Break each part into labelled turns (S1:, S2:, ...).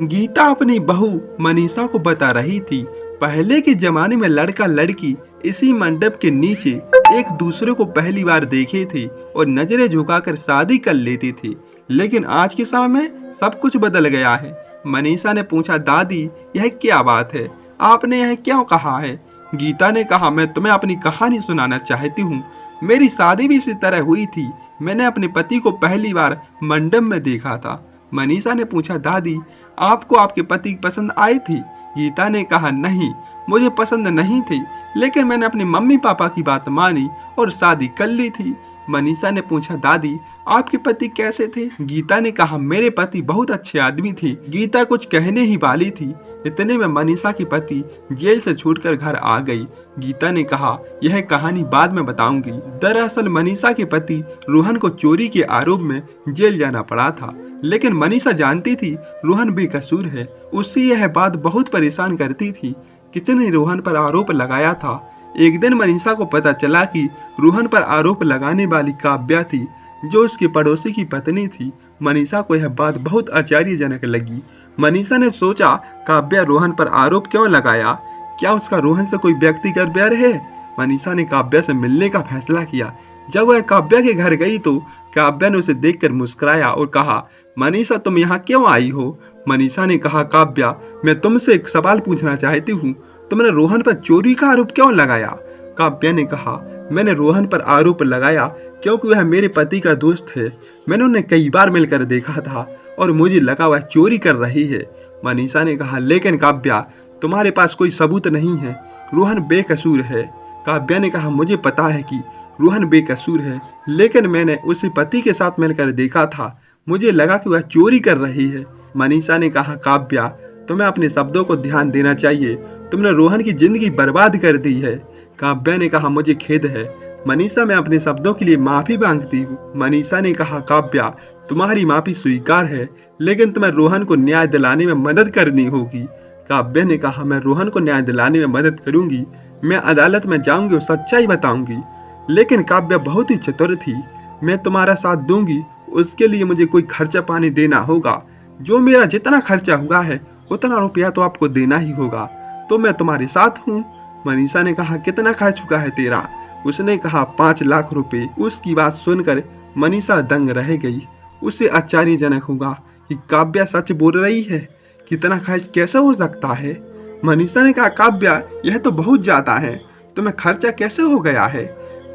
S1: गीता अपनी बहू मनीषा को बता रही थी, पहले के जमाने में लड़का लड़की इसी मंडप के नीचे एक दूसरे को पहली बार देखे थे और नजरें झुकाकर शादी कर लेती थी। लेकिन आज के समय में सब कुछ बदल गया है। मनीषा ने पूछा, दादी यह क्या बात है, आपने यह क्यों कहा है? गीता ने कहा, मैं तुम्हें अपनी कहानी सुनाना चाहती हूँ। मेरी शादी भी इसी तरह हुई थी। मैंने अपने पति को पहली बार मंडप में देखा था। मनीषा ने पूछा, दादी आपको आपके पति पसंद आई थी? गीता ने कहा, नहीं, मुझे पसंद नहीं थी, लेकिन मैंने अपनी मम्मी पापा की बात मानी और शादी कर ली थी। मनीषा ने पूछा, दादी आपके पति कैसे थे? गीता ने कहा, मेरे पति बहुत अच्छे आदमी थे। गीता कुछ कहने ही वाली थी, इतने में मनीषा की पति जेल से छूटकर घर आ गई। गीता ने कहा, यह कहानी बाद में बताऊंगी। दरअसल मनीषा के पति रोहन को चोरी के आरोप में जेल जाना पड़ा था, लेकिन मनीषा जानती थी रोहन बेकसूर है। उसे यह बात बहुत परेशान करती थी। किसी ने रोहन पर आरोप लगाया था। एक दिन मनीषा को पता चला कि रोहन पर आरोप लगाने वाली काव्या थी, जो उसके पड़ोसी की पत्नी थी। मनीषा को यह बात बहुत आश्चर्यजनक लगी। मनीषा ने सोचा, काव्या रोहन पर आरोप क्यों लगाया? क्या उसका रोहन से कोई व्यक्तिगत बैर है? मनीषा ने काव्या से मिलने का फैसला किया। जब वह काव्या के घर गई तो काव्या ने उसे देखकर मुस्कुराया और कहा, मनीषा तुम यहाँ क्यों आई हो? मनीषा ने कहा, काव्या मैं तुमसे एक सवाल पूछना चाहती हूँ, तुमने रोहन पर चोरी का आरोप क्यों लगाया? काव्या ने कहा, मैंने रोहन पर आरोप लगाया क्योंकि वह मेरे पति का दोस्त है। मैंने उन्हें कई बार मिलकर देखा था और मुझे लगा वह चोरी कर रही है। मनीषा ने कहा, लेकिन काव्या तुम्हारे पास कोई सबूत नहीं है, रोहन बेकसूर है। काव्या ने कहा, मुझे पता है कि रोहन बेकसूर है, लेकिन मैंने उसे पति के साथ मिलकर देखा था, मुझे लगा कि वह चोरी कर रही है। मनीषा ने कहा, काव्या तुम्हें अपने शब्दों को ध्यान देना चाहिए, तुमने रोहन की जिंदगी बर्बाद कर दी है। काव्या ने कहा, मुझे खेद है मनीषा, मैं अपने शब्दों के लिए माफी मांगती हूँ। मनीषा ने कहा, काव्या तुम्हारी माफी स्वीकार है, लेकिन तुम्हें रोहन को न्याय दिलाने में मदद करनी होगी। काव्या ने कहा, मैं रोहन को न्याय दिलाने में मदद करूंगी, मैं अदालत में जाऊंगी और सच्चाई बताऊंगी। लेकिन काव्या बहुत ही चतुर थी, मैं तुम्हारा साथ दूंगी, उसके लिए मुझे कोई खर्चा पानी देना होगा। जो मेरा जितना खर्चा हुआ है उतना रुपया तो आपको देना ही होगा, तो मैं तुम्हारे साथ हूँ। मनीषा ने कहा, कितना खर्च चुका है तेरा? उसने कहा, 5 लाख रुपए। उसकी बात सुनकर मनीषा दंग रह गई। उसे आश्चर्यजनक होगा कि काव्या सच बोल रही है, कितना खर्च कैसे हो सकता है? मनीषा ने कहा, काव्या यह तो बहुत ज्यादा है, तुम्हें खर्चा कैसे हो गया है?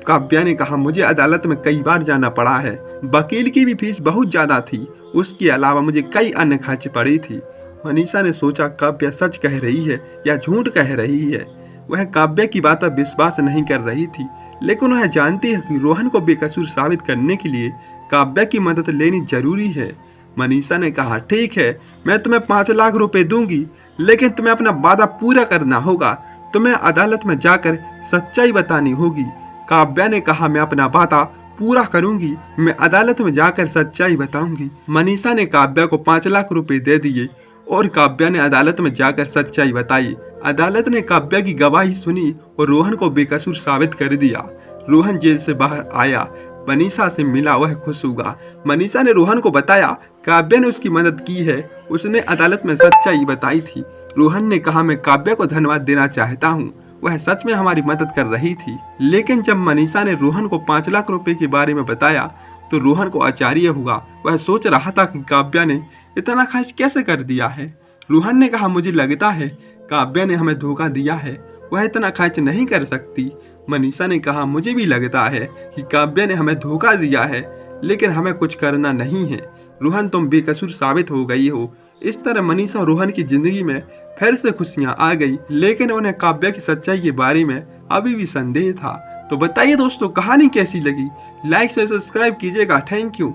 S1: काव्या ने कहा, मुझे अदालत में कई बार जाना पड़ा है, वकील की भी फीस बहुत ज्यादा थी, उसके अलावा मुझे कई अन्य खर्च पड़ी थी। मनीषा ने सोचा, काव्या सच कह रही है या झूठ कह रही है। वह काव्या की बात पर विश्वास नहीं कर रही थी, लेकिन वह जानती है कि रोहन को बेकसूर साबित करने के लिए काव्या की मदद लेनी जरूरी है। मनीषा ने कहा, ठीक है, मैं तुम्हें 5 लाख रुपए दूंगी, लेकिन तुम्हें अपना वादा पूरा करना होगा, तुम्हें अदालत में जाकर सच्चाई बतानी होगी। काव्या ने कहा, मैं अपना वादा पूरा करूंगी, मैं अदालत में जाकर सच्चाई बताऊंगी। मनीषा ने काव्या को 5 लाख रुपए दे दिए और काव्या ने अदालत में जाकर सच्चाई बताई। अदालत ने काव्या की गवाही सुनी और रोहन को बेकसूर साबित कर दिया। रोहन जेल से बाहर आया, मनीषा से मिला, वह खुश हुआ। मनीषा ने रोहन को बताया काव्या ने उसकी मदद की है, उसने अदालत में सच्चाई बताई थी। रोहन ने कहा, मैं काव्या को धन्यवाद देना चाहता हूँ, वह सच में हमारी मदद कर रही थी। लेकिन जब मनीषा ने रोहन को 5 लाख रुपए के बारे में बताया तो रोहन को आश्चर्य हुआ। वह सोच रहा था कि काव्या ने इतना खर्च कैसे कर दिया है। रोहन ने कहा, मुझे लगता है काव्या ने हमें धोखा दिया है, वह इतना खर्च नहीं कर सकती। मनीषा ने कहा, मुझे भी लगता है कि काव्या ने हमें धोखा दिया है, लेकिन हमें कुछ करना नहीं है। रोहन तुम बेकसूर साबित हो गई हो। इस तरह मनीषा और रोहन की जिंदगी में फिर से खुशियां आ गई, लेकिन उन्हें काव्या की सच्चाई के बारे में अभी भी संदेह था। तो बताइए दोस्तों, कहानी कैसी लगी? लाइक से सब्सक्राइब कीजिएगा। Thank you.